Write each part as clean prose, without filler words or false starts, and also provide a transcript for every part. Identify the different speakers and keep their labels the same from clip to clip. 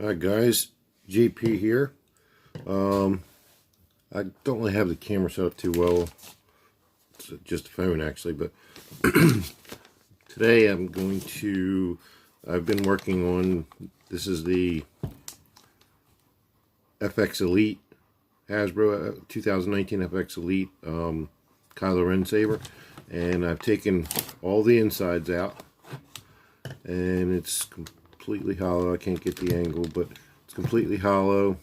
Speaker 1: Hi guys, JP here. I don't really have the camera set up too well. It's just a phone actually, but today I've been working on, this is the FX Elite, Hasbro 2019 FX Elite Kylo Ren Saber, and I've taken all the insides out, and it's completely hollow. I can't get the angle, but it's completely hollow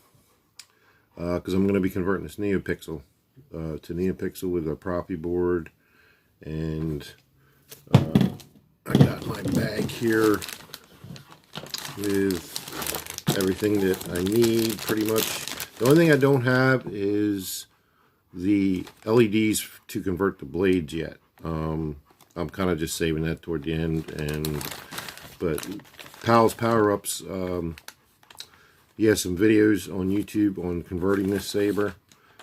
Speaker 1: because I'm going to be converting this Neopixel to Neopixel with a proppy board. And I got my bag here with everything that I need pretty much. The only thing I don't have is the LEDs to convert the blades yet. I'm kind of just saving that toward the end. But Pal's Power-Ups, he has some videos on YouTube on converting this saber,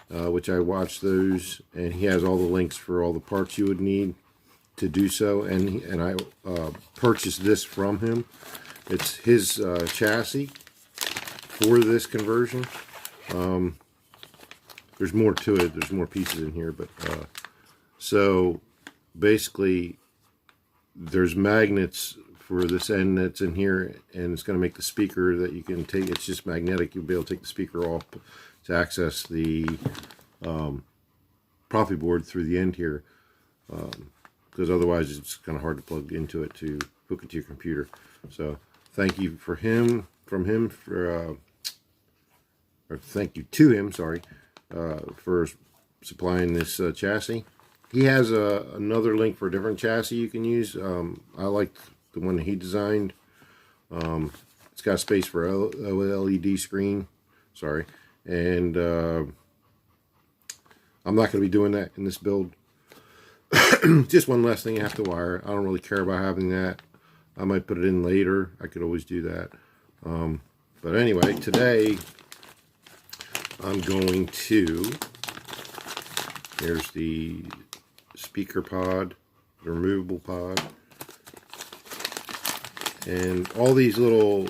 Speaker 1: which I watched those, and he has all the links for all the parts you would need to do so. And I purchased this from him. It's his chassis for this conversion. There's more to it. There's more pieces in here, but so basically, there's magnets for this end that's in here, and it's going to make the speaker that you can take. It's just magnetic. You'll be able to take the speaker off to access the proppy board through the end here, because otherwise it's kind of hard to plug into it to hook it to your computer. So thank you for him, or thank you to him, sorry, for supplying this chassis. He has another link for a different chassis you can use. I like the one that he designed. It's got space for LED screen, sorry, and I'm not going to be doing that in this build. Just one less thing you have to wire. I don't really care about having that. I might put it in later. I could always do that. But anyway, today I'm going to, here's the speaker pod, the removable pod, and all these little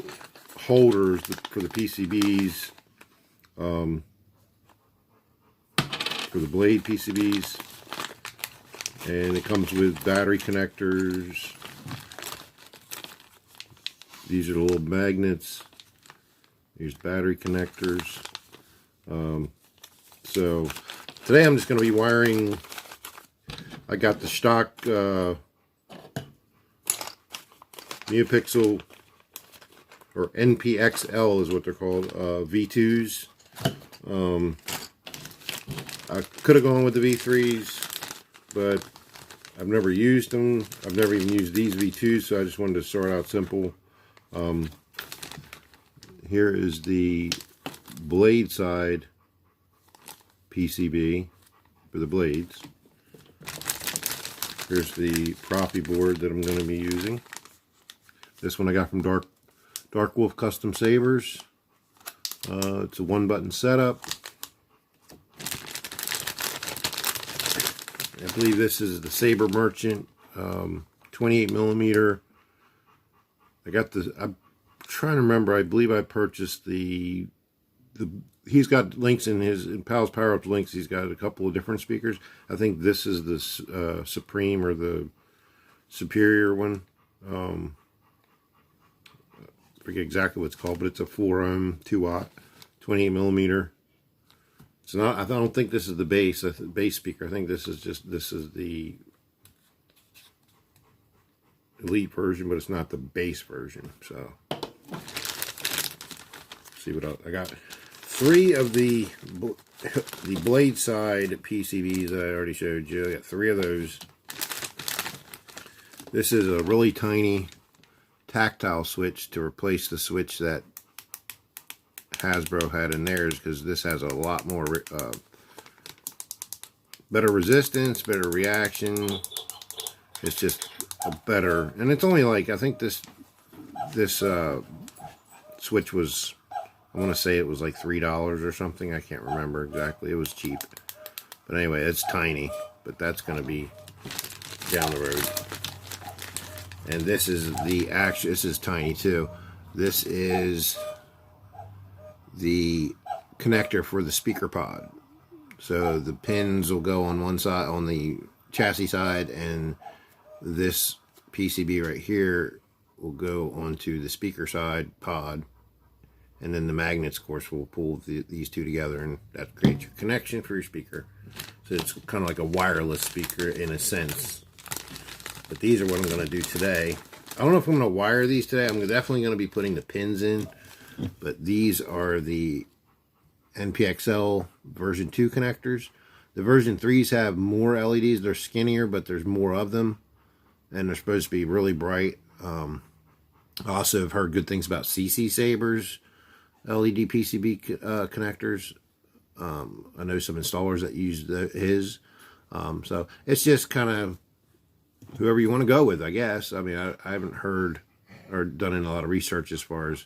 Speaker 1: holders for the PCBs, for the blade PCBs, and it comes with battery connectors. These are the little magnets. Here's battery connectors. So today I'm just going to be wiring. I got the Shtok Neopixel, or NPXL is what they're called, V2s. I could have gone with the V3s, but I've never used them. I've never even used these V2s, so I just wanted to start out simple. Here is the blade side PCB for the blades. Here's the proppy board that I'm going to be using. This one I got from Dark Wolf Custom Sabers. It's a one-button setup. I believe this is the Saber Merchant 28mm. I'm trying to remember. I believe I purchased the. He's got links in Pal's Power-Ups links. He's got a couple of different speakers. I think this is the Supreme or the Superior one. I forget exactly what it's called, but it's a 4-ohm, 2-watt, 28mm. It's not. I don't think this is the bass speaker. I think this is the Elite version, but it's not the bass version. So, see what else I got. 3 of the blade side PCBs that I already showed you. I got 3 of those. This is a really tiny tactile switch to replace the switch that Hasbro had in theirs, because this has a lot more better resistance, better reaction. It's just a better, and it's only like, I think this switch was, I want to say it was like $3 or something. I can't remember exactly. It was cheap. But anyway, it's tiny. But that's going to be down the road. And this is the actual, this is tiny too. This is the connector for the speaker pod. So the pins will go on one side, on the chassis side, and this PCB right here will go onto the speaker side pod, and then the magnets, of course, will pull these two together, and that creates your connection for your speaker. So it's kind of like a wireless speaker in a sense. But these are what I'm going to do today. I don't know if I'm going to wire these today. I'm definitely going to be putting the pins in, but these are the NPXL version 2 connectors. The version 3s have more LEDs. They're skinnier, but there's more of them, and they're supposed to be really bright. I also have heard good things about Saber's LED PCB connectors. I know some installers that use his. So it's just kind of whoever you want to go with, I guess. I mean, I haven't heard or done a lot of research as far as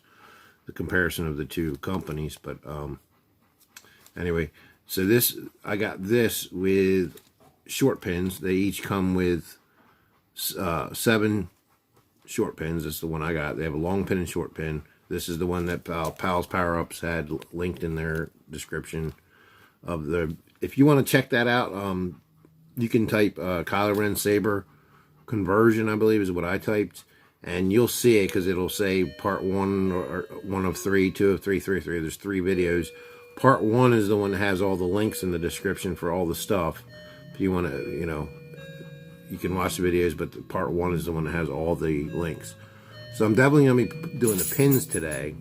Speaker 1: the comparison of the two companies, but anyway, so I got this with short pins. They each come with 7 short pins. This is the one I got. They have a long pin and short pin. This is the one that Pal's Power Ups had linked in their description of the. If you want to check that out, you can type Kylo Saber conversion, I believe is what I typed, and you'll see it because it'll say part 1 or 1 of 3, 2 of 3, 3 of 3. There's 3 videos. Part 1 is the one that has all the links in the description for all the stuff. If you want to, you know, you can watch the videos, but part 1 is the one that has all the links. So I'm definitely going to be doing the pins today.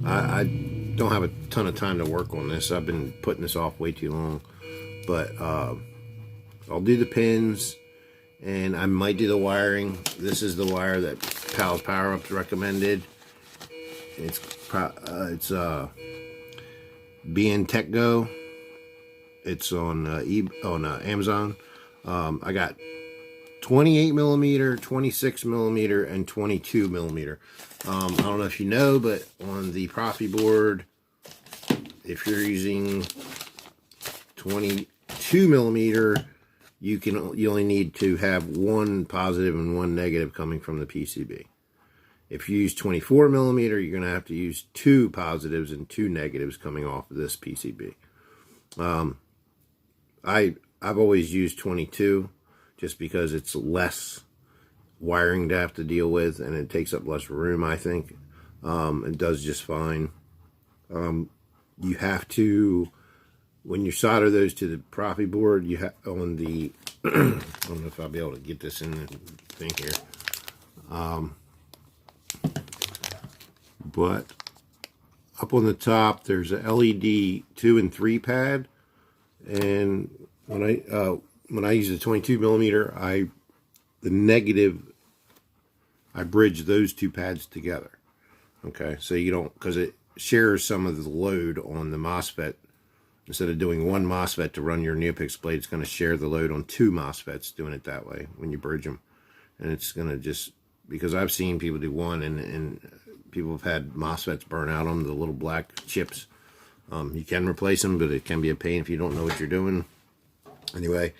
Speaker 1: I don't have a ton of time to work on this. I've been putting this off way too long. But I'll do the pins, and I might do the wiring. This is the wire that Pal's Power Ups recommended. It's BN Tech Go. It's on Amazon. I got 28 millimeter, 26 millimeter, and 22 millimeter. I don't know if you know, but on the Profi board, if you're using 22 millimeter, you only need to have 1 positive and 1 negative coming from the PCB. If you use 24 millimeter, you're going to have to use 2 positives and 2 negatives coming off of this PCB. I've always used 22 just because it's less wiring to have to deal with, and it takes up less room, I think. It does just fine. You have to, when you solder those to the Profi board, you have on the I don't know if I'll be able to get this in the thing here, but up on the top there's a LED 2 and 3 pad, and when I use the 22 millimeter, the negative, I bridge those 2 pads together. Okay, so you don't, because it shares some of the load on the MOSFET. Instead of doing 1 MOSFET to run your Neopixel blade, it's going to share the load on 2 MOSFETs, doing it that way when you bridge them. And it's going to just, because I've seen people do 1, and people have had MOSFETs burn out on the little black chips. You can replace them, but it can be a pain if you don't know what you're doing. Anyway,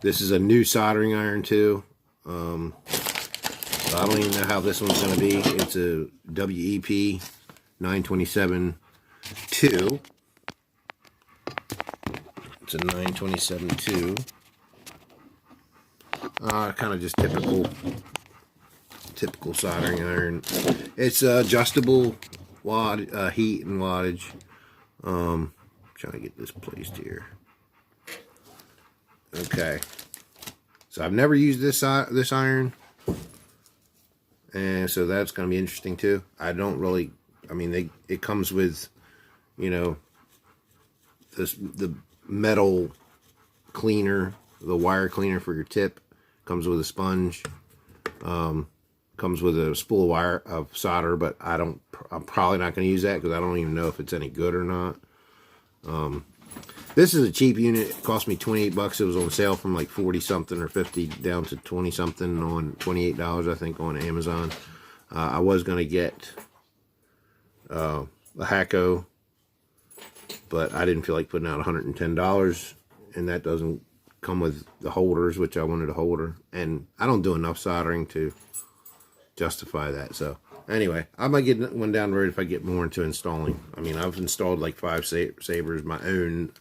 Speaker 1: this is a new soldering iron too. So I don't even know how this one's going to be. It's a WEP 927-2. It's a 927-2. Kind of just typical soldering iron. It's adjustable heat and wattage. Trying to get this placed here. Okay. So I've never used this iron, and so that's going to be interesting too. I don't really, I mean, it comes with, you know, the metal cleaner, the wire cleaner for your tip. Comes with a sponge. Comes with a spool of wire of solder, but I'm probably not going to use that because I don't even know if it's any good or not. This is a cheap unit. It cost me 28 bucks. It was on sale from like 40 something or 50 down to 20 something on $28, I think, on Amazon. I was going to get a Hacko, but I didn't feel like putting out $110, and that doesn't come with the holders, which I wanted a holder, and I don't do enough soldering to justify that. So Anyway, I might get one down the road if I get more into installing. I mean, I've installed like 5 Sabers, my own.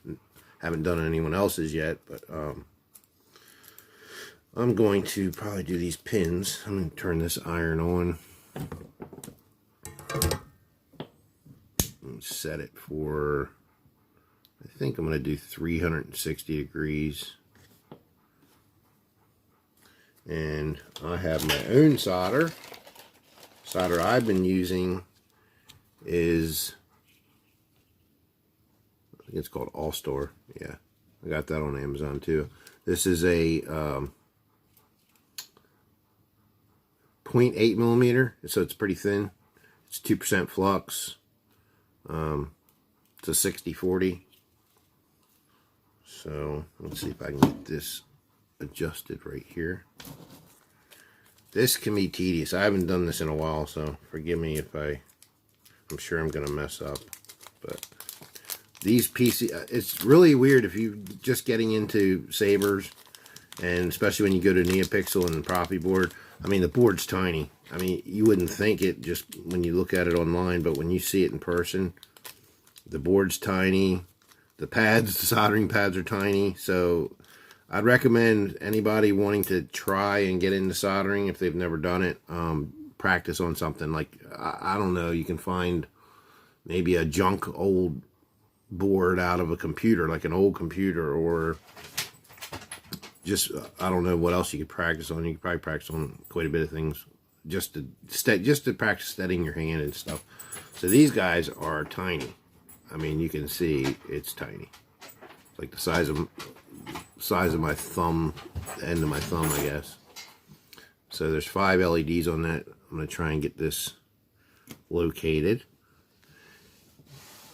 Speaker 1: Haven't done anyone else's yet, but I'm going to probably do these pins. I'm going to turn this iron on. And set it for, I think I'm going to do 360 degrees. And I have my own solder. Solder I've been using is, I think it's called All Star. Yeah, I got that on Amazon too. This is a 0.8 millimeter, so it's pretty thin. It's 2% flux. It's a 60/40. So let's see if I can get this adjusted right here. This can be tedious. I haven't done this in a while, so forgive me if I'm sure I'm gonna mess up. But these it's really weird if you're just getting into Sabers, and especially when you go to Neopixel and Profi board. I mean, the board's tiny. I mean, you wouldn't think it just when you look at it online, but when you see it in person, the board's tiny. The pads, the soldering pads are tiny. So I'd recommend anybody wanting to try and get into soldering, if they've never done it, practice on something like, I don't know, you can find maybe a junk old board out of a computer, like an old computer, or just, I don't know what else you could practice on. You could probably practice on quite a bit of things just to practice steadying your hand and stuff. So these guys are tiny. I mean, you can see it's tiny. It's like the size of my thumb, the end of my thumb, I guess. So there's 5 LEDs on that. I'm going to try and get this located.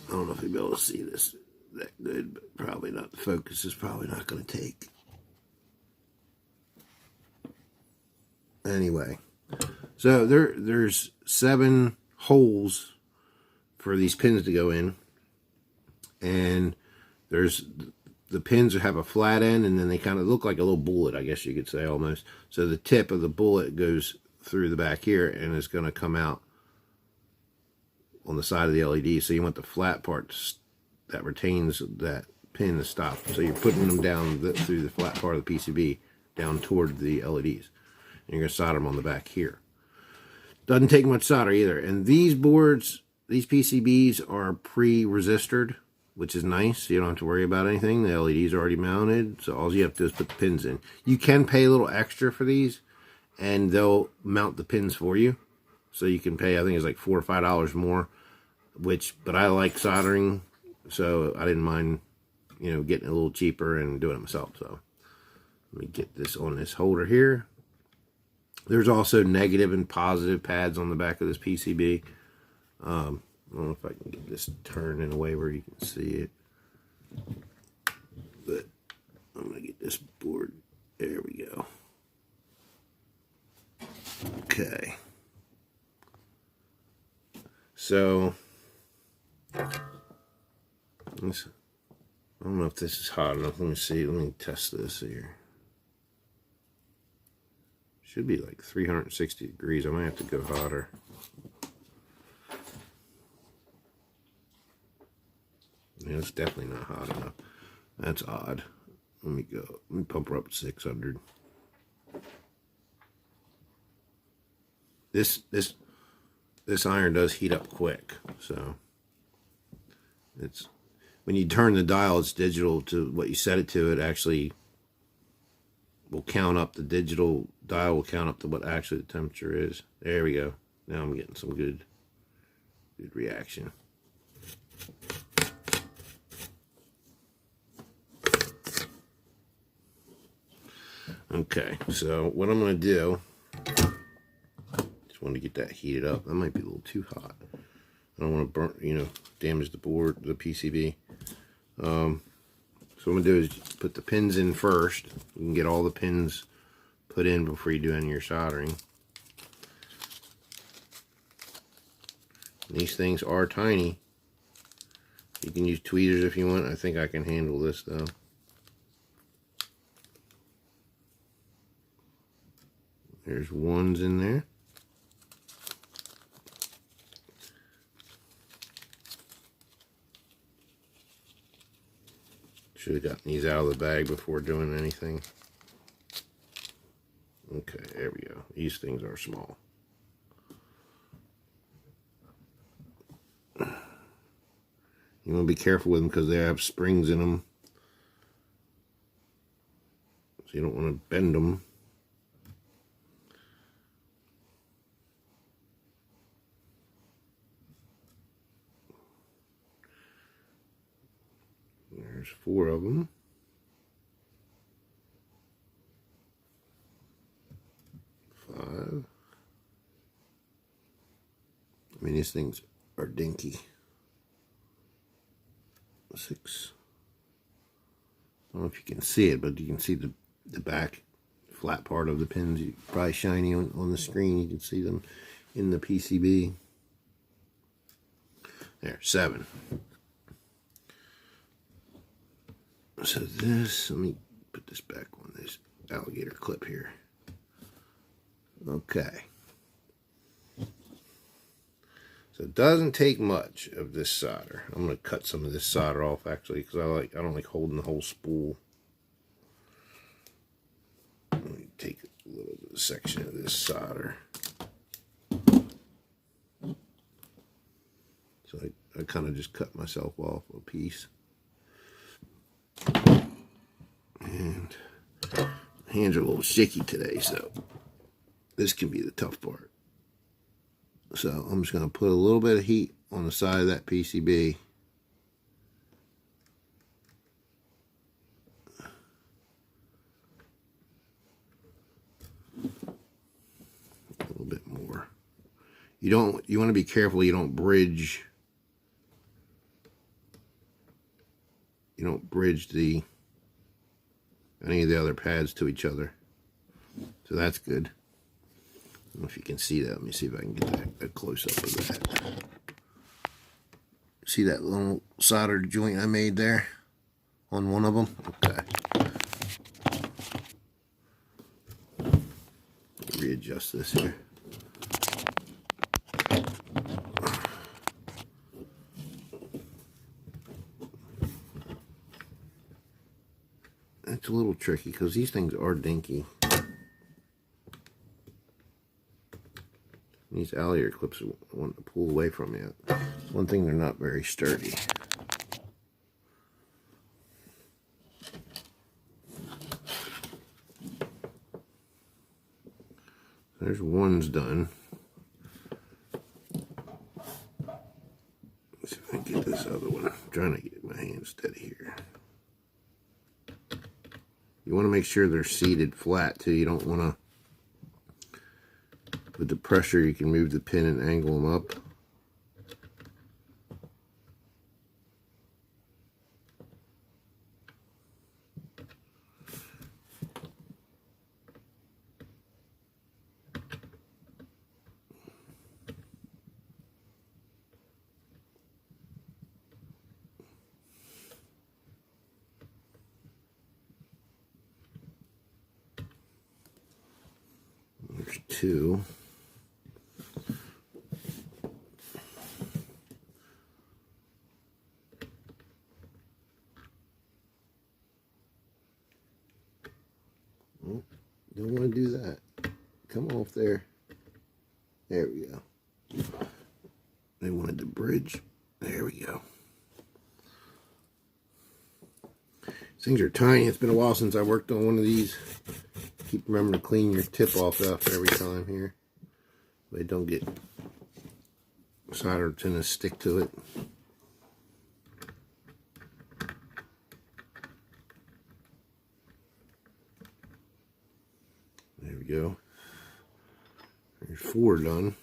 Speaker 1: I don't know if you'll be able to see this that good, but probably not. The focus is probably not going to take. Anyway, so there's 7 holes for these pins to go in. And there's the pins have a flat end, and then they kind of look like a little bullet, I guess you could say, almost. So the tip of the bullet goes through the back here, and it's going to come out on the side of the LED. So you want the flat part that retains that pin to stop. So you're putting them down through the flat part of the PCB down toward the LEDs. And you're going to solder them on the back here. Doesn't take much solder either. And these boards, these PCBs are pre-resistored, which is nice. You don't have to worry about anything. The LEDs are already mounted, so all you have to do is put the pins in. You can pay a little extra for these, and they'll mount the pins for you. So you can pay, I think it's like $4 or $5 more, but I like soldering, so I didn't mind, getting a little cheaper and doing it myself. So let me get this on this holder here. There's also negative and positive pads on the back of this PCB. I don't know if I can get this turned in a way where you can see it. But I'm going to get this board. There we go. Okay. So, I don't know if this is hot enough. Let me see. Let me test this here. Should be like 360 degrees. I might have to go hotter. Yeah, it's definitely not hot enough. That's odd. Let me pump her up to 600. This iron does heat up quick, so it's when you turn the dial, it's digital to what you set it to. It actually will count up. The digital dial will count up to what actually the temperature is. There we go. Now I'm getting some good reaction. Okay, so what I'm going to do, just want to get that heated up. That might be a little too hot. I don't want to burn, damage the board, the PCB. So what I'm going to do is put the pins in first. You can get all the pins put in before you do any of your soldering. These things are tiny. You can use tweezers if you want. I think I can handle this though. There's ones in there. Should have gotten these out of the bag before doing anything. Okay, there we go. These things are small. You want to be careful with them because they have springs in them. So you don't want to bend them. There's 4 of them. 5. I mean, these things are dinky. 6. I don't know if you can see it, but you can see the back flat part of the pins. Probably shiny on the screen. You can see them in the PCB. There, 7. So this, let me put this back on this alligator clip here. Okay. So it doesn't take much of this solder. I'm going to cut some of this solder off actually because I don't like holding the whole spool. Let me take a little section of this solder. So I kind of just cut myself off a piece. And hands are a little shaky today, so this can be the tough part. So I'm just going to put a little bit of heat on the side of that PCB. A little bit more. You want to be careful you don't bridge. You don't bridge any of the other pads to each other. So that's good. I don't know if you can see that. Let me see if I can get a close up of that. See that little solder joint I made there on one of them? Okay. Readjust this here. It's a little tricky because these things are dinky. These alligator clips want to pull away from you. One thing, they're not very sturdy. There's one's done. Let's see if I can get this other one. I'm trying to get my hand steady here. You want to make sure they're seated flat too. You don't want to. With the pressure, you can move the pin and angle them up. There's 2. Don't want to do that. Come off there. There we go. They wanted to bridge. There we go. These things are tiny. It's been a while since I worked on one of these. Keep remembering to clean your tip off after every time here. They don't get solder tend to stick to it. There we go. There's 4 done.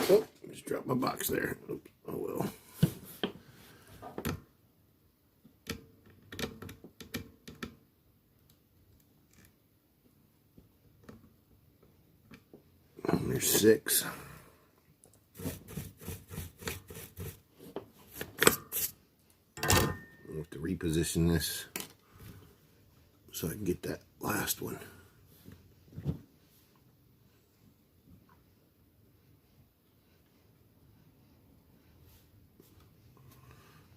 Speaker 1: Oh, just dropped my box there. Oops. Oh well. There's 6. I have to reposition this so I can get that last one.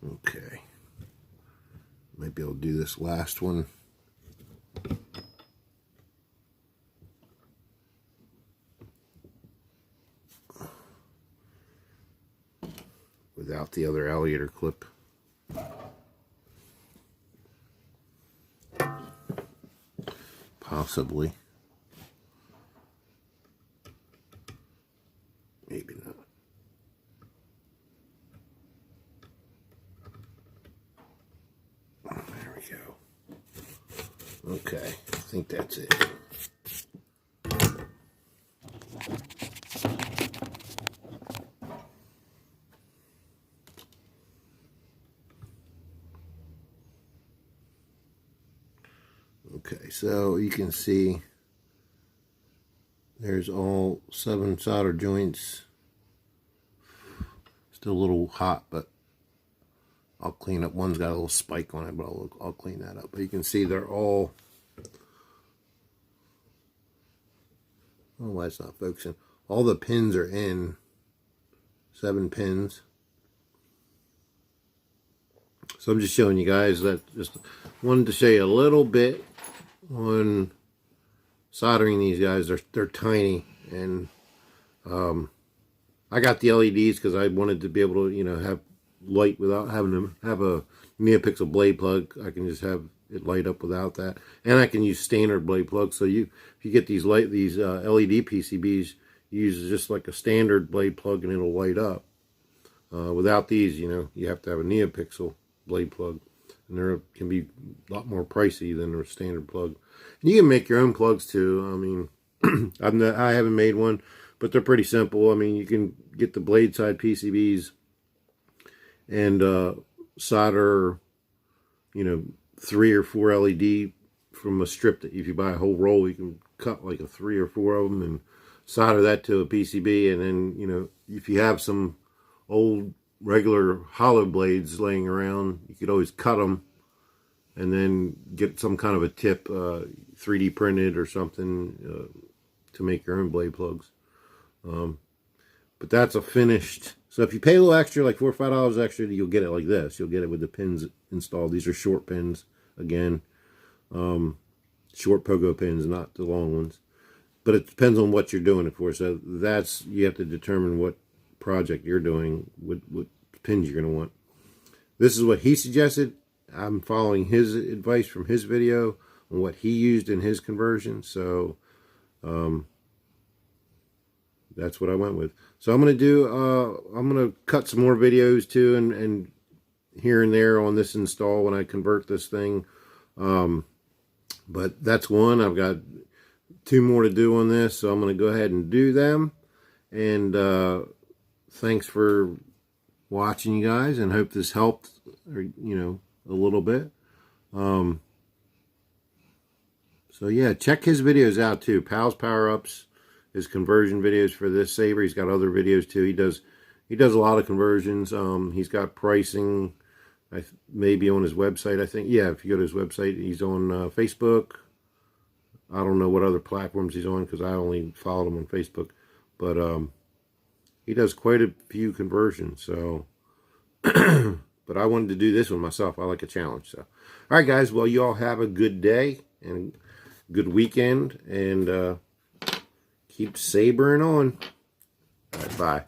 Speaker 1: Okay. Might be able to do this last one. Without the other alligator clip. Possibly. Maybe not. There we go. Okay, I think that's it. Okay, so you can see there's all 7 solder joints. Still a little hot, but I'll clean up. One's got a little spike on it, but I'll clean that up. But you can see they're all, oh, why it's not focusing. All the pins are in. 7 pins. So I'm just showing you guys that. Just wanted to show you a little bit on soldering these guys. They're tiny, and I got the LEDs because I wanted to be able to, you know, have light without having to have a Neopixel blade plug. I can just have it light up without that, and I can use standard blade plugs. So if you get these LED PCBs, you use just like a standard blade plug and it'll light up. Without these, you know, you have to have a Neopixel blade plug, and they can be a lot more pricey than a standard plug. And you can make your own plugs too. I mean, I haven't made one, but they're pretty simple. I mean, you can get the blade side PCBs and solder, you know, 3 or 4 LED from a strip that if you buy a whole roll, you can cut like a 3 or 4 of them and solder that to a PCB. And then, you know, if you have some old regular hollow blades laying around, you could always cut them and then get some kind of a tip 3D printed or something to make your own blade plugs. But that's a finished. So if you pay a little extra, like $4 or $5 extra, you'll get it like this. You'll get it with the pins installed. These are short pins, again. Short pogo pins, not the long ones. But it depends on what you're doing it for. So that's, you have to determine what project you're doing, what pins you're going to want. This is what he suggested. I'm following his advice from his video on what he used in his conversion. So that's what I went with. So I'm going to do, I'm going to cut some more videos too, and here and there on this install when I convert this thing. But that's one. I've got 2 more to do on this, so I'm going to go ahead and do them. And thanks for watching, you guys, and hope this helped, or, you know, a little bit. So yeah, check his videos out too. Pal's Power Ups, his conversion videos for this Saber. He's got other videos too. He does a lot of conversions. He's got pricing, maybe on his website, I think. Yeah, if you go to his website, he's on Facebook. I don't know what other platforms he's on because I only followed him on Facebook. But he does quite a few conversions. So, but I wanted to do this one myself. I like a challenge. So, all right, guys. Well, you all have a good day and good weekend, and keep sabering on. All right, bye.